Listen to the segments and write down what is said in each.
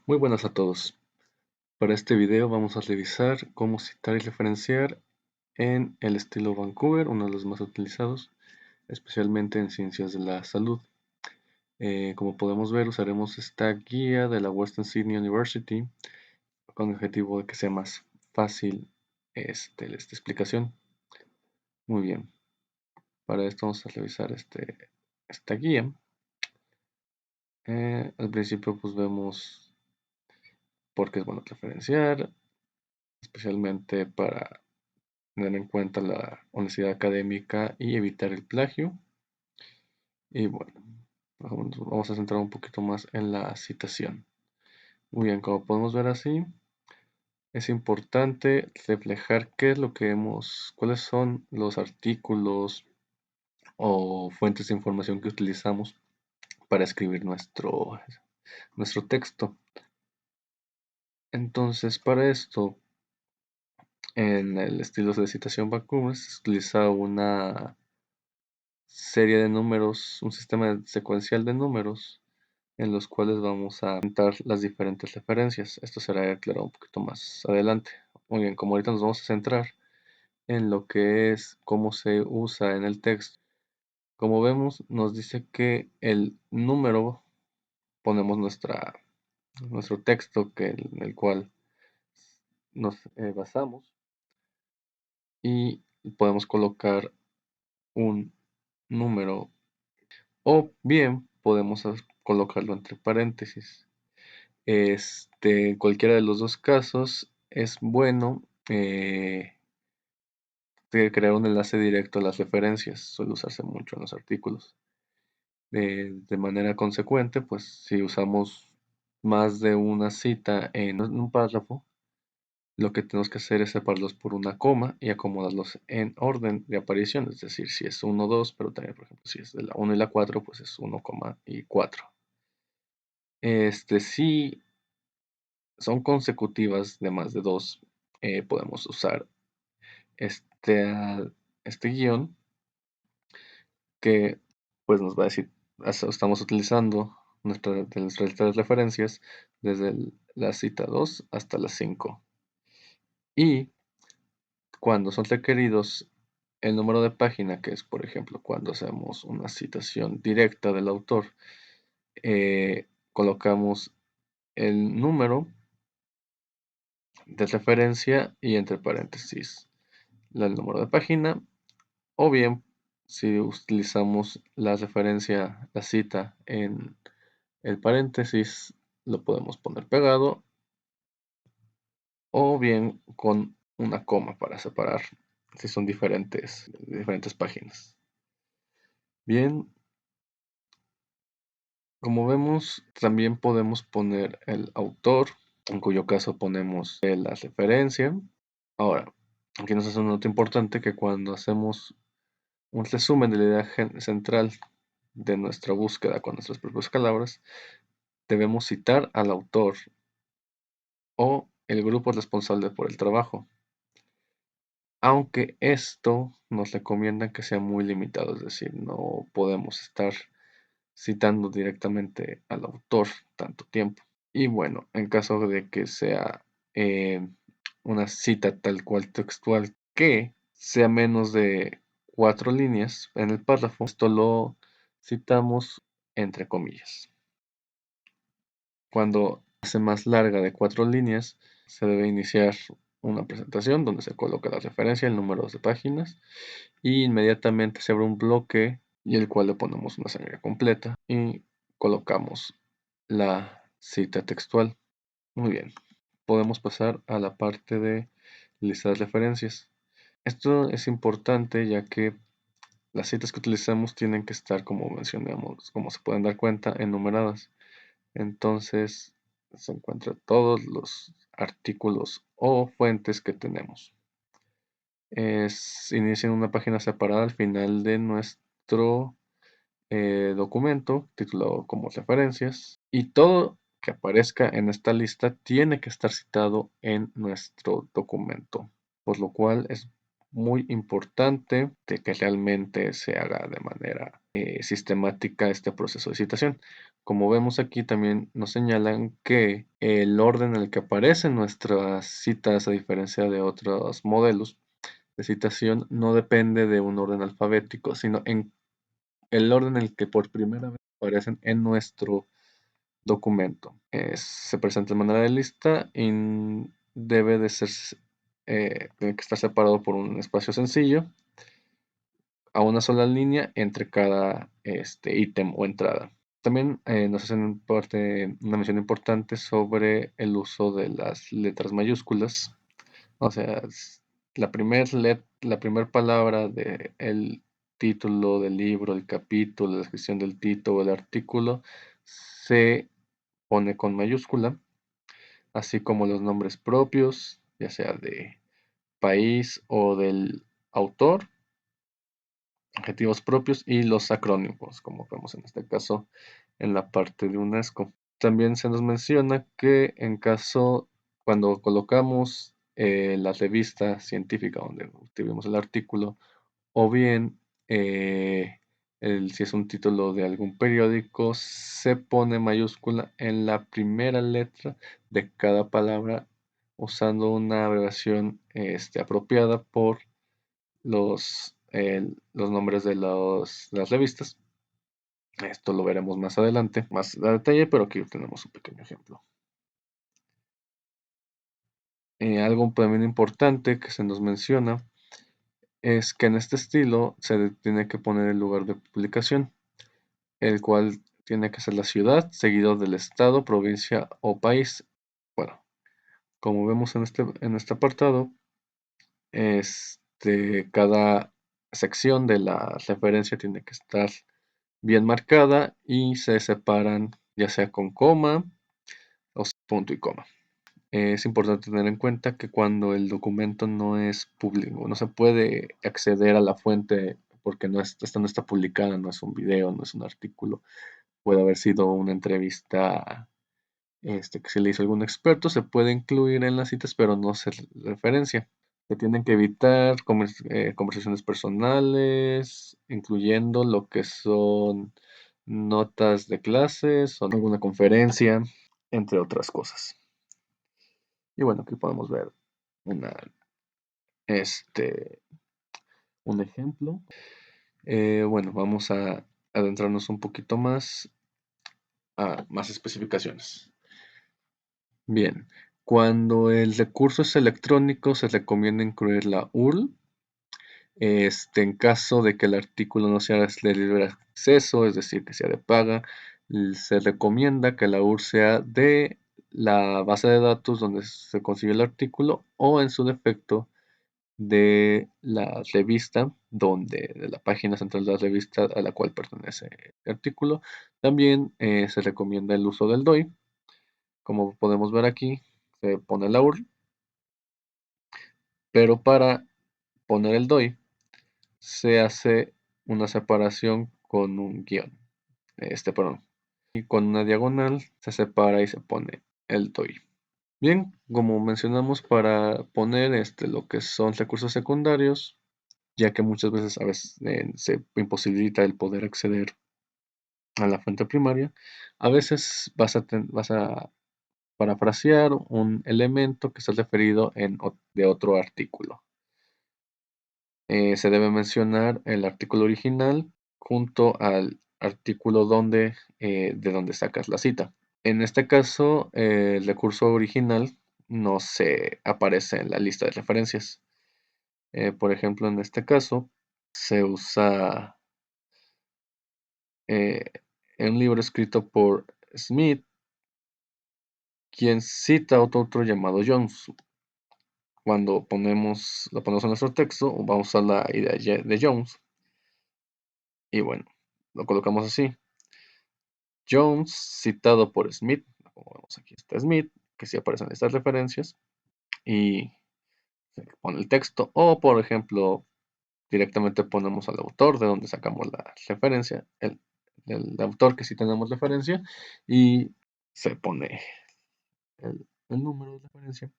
Muy buenas a todos. Para este video vamos a revisar cómo citar y referenciar en el estilo Vancouver, uno de los más utilizados, especialmente en ciencias de la salud. Como podemos ver, usaremos esta guía de la Western Sydney University con el objetivo de que sea más fácil esta explicación. Muy bien, para esto vamos a revisar esta guía. Al principio pues vemos por qué es bueno referenciar, especialmente para tener en cuenta la honestidad académica y evitar el plagio. Y bueno, vamos a centrar un poquito más en la citación. Muy bien, como podemos ver así, es importante reflejar qué es lo que cuáles son los artículos o fuentes de información que utilizamos para escribir nuestro texto. Entonces, para esto, en el estilo de citación Vancouver se utiliza una serie de números, un sistema secuencial de números en los cuales vamos a contar las diferentes referencias. Esto será aclarado un poquito más adelante. Muy bien, como ahorita nos vamos a centrar en lo que es cómo se usa en el texto. Como vemos, nos dice que el número ponemos nuestro texto en el cual nos basamos y podemos colocar un número o bien podemos colocarlo entre paréntesis. En cualquiera de los dos casos es bueno crear un enlace directo a las referencias. Suele usarse mucho en los artículos. De manera consecuente, pues si usamos más de una cita en un párrafo, lo que tenemos que hacer es separarlos por una coma y acomodarlos en orden de aparición. Es decir, si es 1, 2, pero también, por ejemplo, si es de la 1 y la 4, pues es 1, y 4. Si son consecutivas de más de 2, podemos usar este, este guión que pues nos va a decir, estamos utilizando de nuestras referencias desde la cita 2 hasta la 5. Y cuando son requeridos el número de página, que es por ejemplo cuando hacemos una citación directa del autor, colocamos el número de referencia y entre paréntesis el número de página, o bien si utilizamos la referencia, la cita en el paréntesis, lo podemos poner pegado o bien con una coma para separar si son diferentes páginas. Bien, como vemos, también podemos poner el autor, en cuyo caso ponemos la referencia. Ahora, aquí nos hace una nota importante que cuando hacemos un resumen de la idea central de nuestra búsqueda con nuestras propias palabras, debemos citar al autor o el grupo responsable por el trabajo. Aunque esto nos recomienda que sea muy limitado, es decir, no podemos estar citando directamente al autor tanto tiempo. Y bueno, en caso de que sea una cita tal cual textual que sea menos de 4 líneas en el párrafo, esto lo citamos entre comillas. Cuando hace más larga de 4 líneas, se debe iniciar una presentación donde se coloca la referencia, el número de páginas y inmediatamente se abre un bloque y el cual le ponemos una señal completa y colocamos la cita textual. Muy bien, podemos pasar a la parte de listar referencias. Esto es importante ya que las citas que utilizamos tienen que estar, como mencionamos, como se pueden dar cuenta, enumeradas. Entonces se encuentran todos los artículos o fuentes que tenemos. Inicia en una página separada al final de nuestro documento titulado como referencias y todo que aparezca en esta lista tiene que estar citado en nuestro documento, por lo cual es muy importante de que realmente se haga de manera sistemática este proceso de citación. Como vemos aquí, también nos señalan que el orden en el que aparecen nuestras citas, a diferencia de otros modelos de citación, no depende de un orden alfabético, sino en el orden en el que por primera vez aparecen en nuestro documento. Se presenta de manera de lista y debe de ser, tiene que estar separado por un espacio sencillo a una sola línea entre cada ítem o entrada. También nos hacen una mención importante sobre el uso de las letras mayúsculas. O sea, la primera palabra del título del libro, el capítulo, la descripción del título, el artículo, se pone con mayúscula, así como los nombres propios, ya sea de país o del autor, adjetivos propios y los acrónimos, como vemos en este caso en la parte de UNESCO. También se nos menciona que en caso, cuando colocamos la revista científica donde escribimos el artículo, o bien si es un título de algún periódico, se pone mayúscula en la primera letra de cada palabra usando una abreviación apropiada por los nombres de las revistas. Esto lo veremos más adelante, más a detalle, pero aquí tenemos un pequeño ejemplo. Algo también importante que se nos menciona es que en este estilo se tiene que poner el lugar de publicación, el cual tiene que ser la ciudad, seguido del estado, provincia o país. Bueno, como vemos en este apartado, cada sección de la referencia tiene que estar bien marcada y se separan ya sea con coma o punto y coma. Es importante tener en cuenta que cuando el documento no es público, no se puede acceder a la fuente porque esta no está publicada, no es un video, no es un artículo, puede haber sido una entrevista que se le hizo a algún experto, se puede incluir en las citas, pero no se referencia. Se tienen que evitar conversaciones personales, incluyendo lo que son notas de clases o alguna conferencia, entre otras cosas. Y bueno, aquí podemos ver una, este, un ejemplo. Bueno, vamos a adentrarnos un poquito más a más especificaciones. Bien, cuando el recurso es electrónico, se recomienda incluir la URL. En caso de que el artículo no sea de libre acceso, es decir, que sea de paga, se recomienda que la URL sea de la base de datos donde se consigue el artículo o en su defecto de la revista, de la página central de la revista a la cual pertenece el artículo. También se recomienda el uso del DOI. Como podemos ver aquí, se pone la URL, pero para poner el DOI se hace una separación con un guión, perdón, y con una diagonal se separa y se pone el DOI. Bien, como mencionamos, para poner lo que son recursos secundarios, ya que muchas veces a veces se imposibilita el poder acceder a la fuente primaria, a veces vas a parafrasear un elemento que está referido de otro artículo. Se debe mencionar el artículo original junto al artículo de donde sacas la cita. En este caso, el recurso original no se aparece en la lista de referencias. Por ejemplo, en este caso, se usa eh, un libro escrito por Smith, quien cita a otro autor llamado Jones. Cuando lo ponemos en nuestro texto, vamos a la idea de Jones. Y bueno, lo colocamos así. Jones, citado por Smith, como vemos aquí está Smith, que sí aparecen estas referencias, y se pone el texto, o por ejemplo, directamente ponemos al autor de donde sacamos la referencia, el autor que sí tenemos referencia, y se pone el número de referencia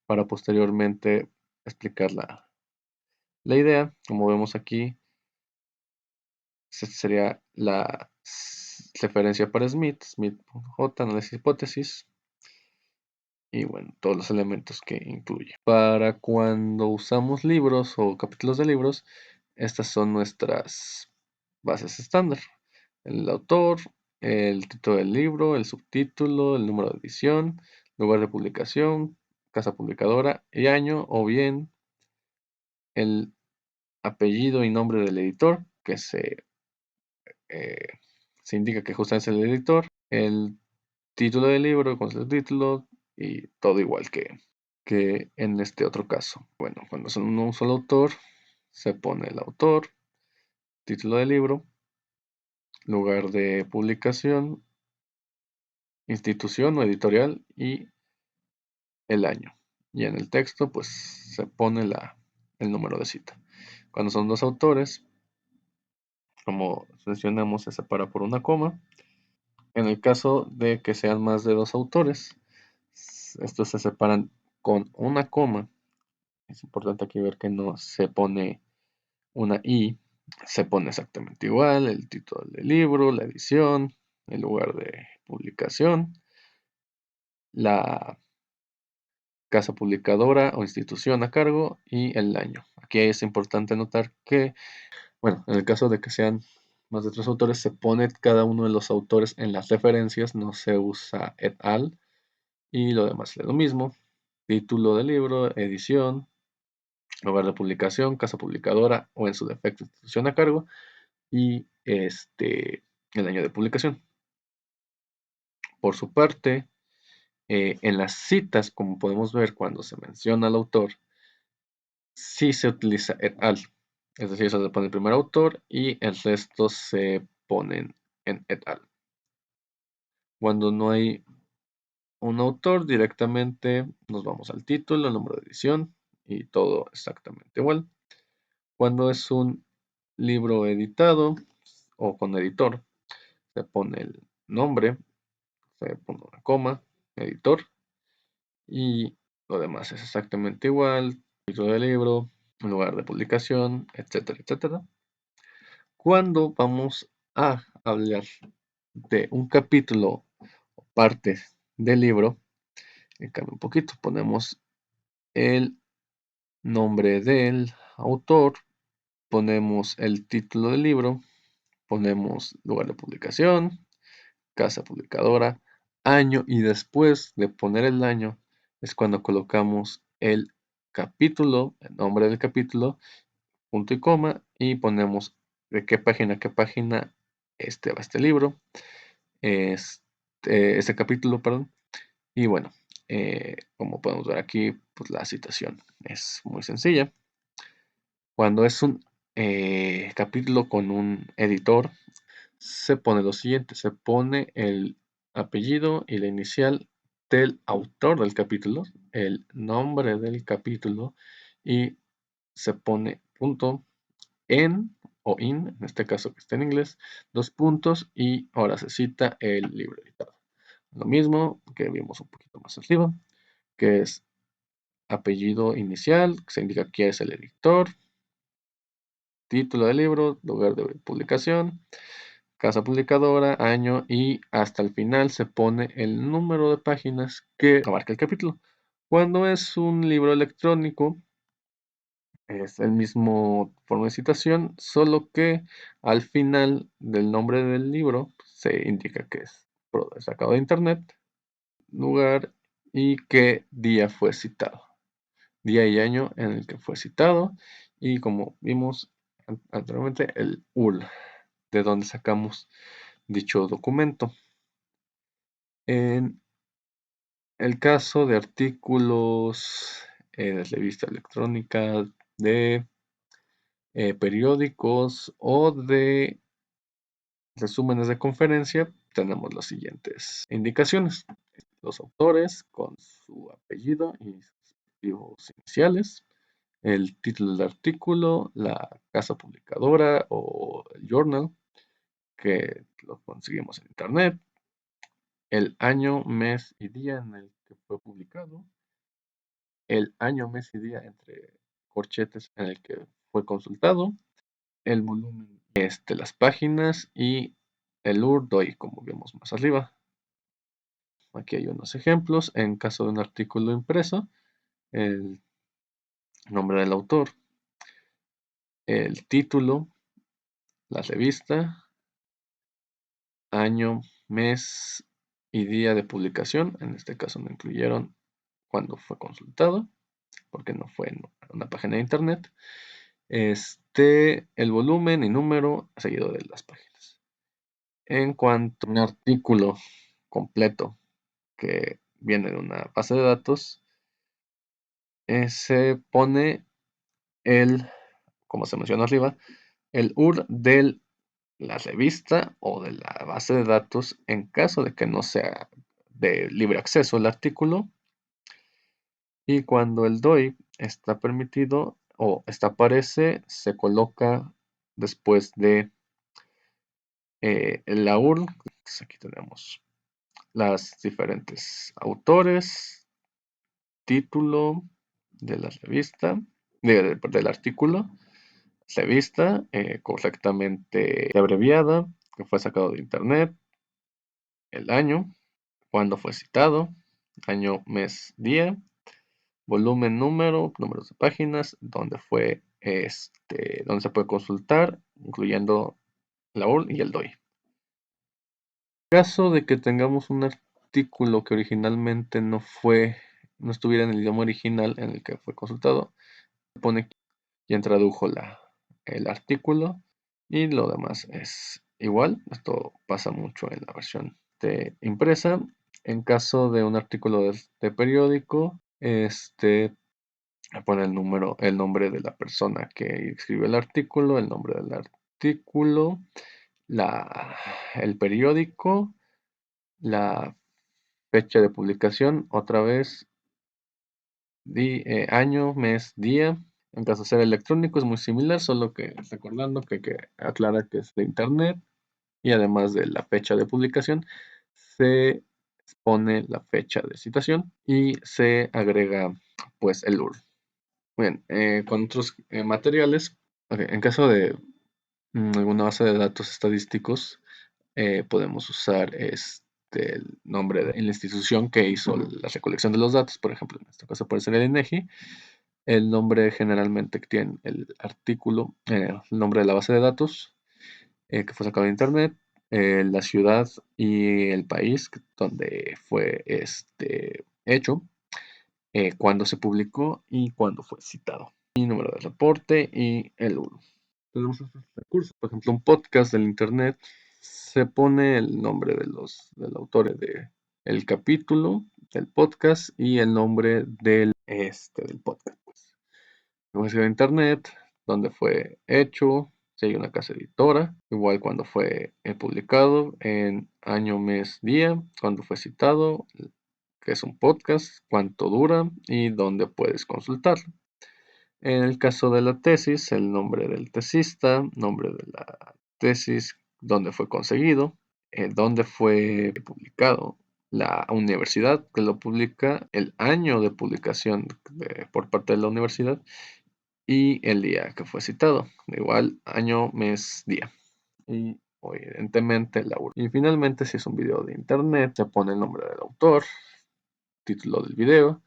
para posteriormente explicar La idea, como vemos aquí, sería la referencia para Smith, Smith.j, análisis hipótesis, y bueno, todos los elementos que incluye. Para cuando usamos libros o capítulos de libros, estas son nuestras bases estándar. El autor, el título del libro, el subtítulo, el número de edición, lugar de publicación, casa publicadora y año, o bien el apellido y nombre del editor, que eh, se indica que justamente es el editor, el título del libro con su título y todo igual que en este otro caso. Bueno, cuando son un solo autor, se pone el autor, título del libro, lugar de publicación, institución o editorial y el año. Y en el texto, pues se pone el número de cita. Cuando son dos autores, como mencionamos, se separa por una coma. En el caso de que sean más de dos autores, estos se separan con una coma. Es importante aquí ver que no se pone una I, se pone exactamente igual el título del libro, la edición, el lugar de publicación, la casa publicadora o institución a cargo y el año. Aquí es importante notar que, bueno, en el caso de que sean más de tres autores, se pone cada uno de los autores en las referencias, no se usa et al, y lo demás es lo mismo. Título del libro, edición, lugar de publicación, casa publicadora o en su defecto institución a cargo y el año de publicación. Por su parte, en las citas, como podemos ver cuando se menciona al autor, sí se utiliza et al. Es decir, se le pone el primer autor y el resto se ponen en et al. Cuando no hay un autor, directamente nos vamos al título, el número de edición y todo exactamente igual. Cuando es un libro editado o con editor, se pone el nombre, se pone una coma, editor, y lo demás es exactamente igual, título del libro, lugar de publicación, etcétera, etcétera. Cuando vamos a hablar de un capítulo o parte del libro, cambia un poquito, ponemos el nombre del autor, ponemos el título del libro, ponemos lugar de publicación, casa publicadora, año, y después de poner el año es cuando colocamos el capítulo, el nombre del capítulo, punto y coma, y ponemos de qué página a qué página va este libro, este capítulo, perdón. Y bueno, como podemos ver aquí, pues la citación es muy sencilla. Cuando es un capítulo con un editor, se pone lo siguiente, se pone el apellido y la inicial del autor del capítulo, el nombre del capítulo y se pone punto en o in este caso que está en inglés, dos puntos y ahora se cita el libro editado. Lo mismo que vimos un poquito más arriba, que es apellido inicial, que se indica quién es el editor, título del libro, lugar de publicación, casa publicadora, año y hasta el final se pone el número de páginas que abarca el capítulo. Cuando es un libro electrónico, es el mismo forma de citación, solo que al final del nombre del libro se indica que es sacado de internet, lugar y qué día fue citado. Día y año en el que fue citado y como vimos anteriormente el URL de donde sacamos dicho documento. En el caso de artículos de revista electrónica, de periódicos o de resúmenes de conferencia, tenemos las siguientes indicaciones. Los autores con su apellido y sus respectivos iniciales, el título del artículo, la casa publicadora o el journal, que lo conseguimos en internet, el año, mes y día en el que fue publicado, el año, mes y día entre corchetes en el que fue consultado, el volumen, las páginas y el URL, como vemos más arriba. Aquí hay unos ejemplos. En caso de un artículo impreso, el nombre del autor, el título, la revista, año, mes y día de publicación. En este caso no incluyeron cuando fue consultado, porque no fue en una página de internet. El volumen y número seguido de las páginas. En cuanto a un artículo completo que viene de una base de datos, se pone como se mencionó arriba, el URL de la revista o de la base de datos en caso de que no sea de libre acceso el artículo. Y cuando el DOI está permitido o aparece, se coloca después de la URL. Entonces aquí tenemos las diferentes autores, título de la revista, del artículo, revista correctamente abreviada, que fue sacado de internet, el año, cuándo fue citado, año, mes, día, volumen, números de páginas, donde donde se puede consultar, incluyendo la URL y el DOI. En caso de que tengamos un artículo que originalmente no estuviera en el idioma original en el que fue consultado, se pone quien tradujo el artículo y lo demás es igual. Esto pasa mucho en la versión impresa. En caso de un artículo de periódico, pone el nombre de la persona que escribió el artículo, el nombre del artículo, el periódico, la fecha de publicación, otra vez, año, mes, día. En caso de ser electrónico es muy similar, solo que recordando que hay que aclarar que es de internet y además de la fecha de publicación, se pone la fecha de citación y se agrega pues el URL. Bien, con otros materiales, en caso de alguna base de datos estadísticos, podemos usar el nombre de la institución que hizo la recolección de los datos. Por ejemplo, en este caso puede ser el INEGI. El nombre generalmente que tiene el artículo, el nombre de la base de datos que fue sacado de internet, la ciudad y el país donde fue hecho, cuándo se publicó y cuándo fue citado, y número de reporte y el URL. Tenemos otros recursos, por ejemplo, un podcast del internet, se pone el nombre del autor del capítulo del podcast y el nombre del podcast. Pues. De internet, donde fue hecho, si hay una casa editora, igual cuando fue publicado, en año, mes, día, cuando fue citado, que es un podcast, cuánto dura y dónde puedes consultarlo. En el caso de la tesis, el nombre del tesista, nombre de la tesis, dónde fue conseguido, dónde fue publicado, la universidad que lo publica, el año de publicación por parte de la universidad y el día que fue citado. Igual año, mes, día. Y evidentemente la URL. Y finalmente, si es un video de internet, se pone el nombre del autor, título del video,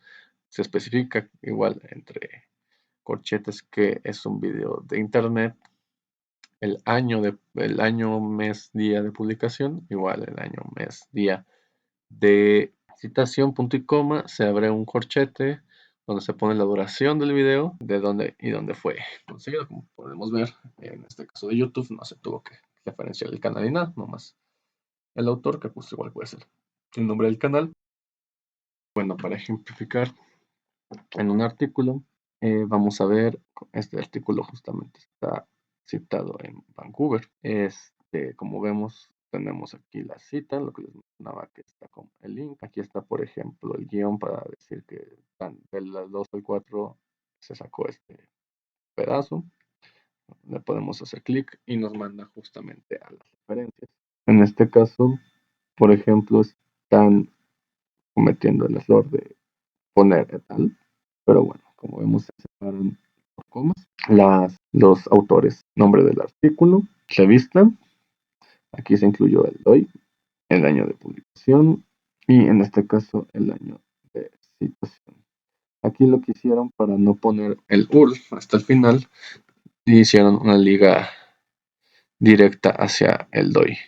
se especifica igual entre corchetes que es un video de internet, el año, mes, día de publicación, igual el año, mes, día de citación, punto y coma, se abre un corchete donde se pone la duración del video, de dónde fue conseguido. Como podemos ver, en este caso de YouTube no se tuvo que referenciar el canal ni nada, nomás el autor, que pues igual puede ser el nombre del canal. Bueno, para ejemplificar en un artículo, vamos a ver, este artículo justamente está citado en Vancouver. Como vemos, tenemos aquí la cita, lo que les mencionaba que está con el link. Aquí está, por ejemplo, el guión para decir que de las 2 al 4 se sacó este pedazo. Le podemos hacer clic y nos manda justamente a las referencias. En este caso, por ejemplo, están cometiendo el error de poner tal, pero bueno, como vemos se separan los autores, nombre del artículo, revista, aquí se incluyó el DOI, el año de publicación y en este caso el año de citación. Aquí lo que hicieron para no poner el URL hasta el final, hicieron una liga directa hacia el DOI.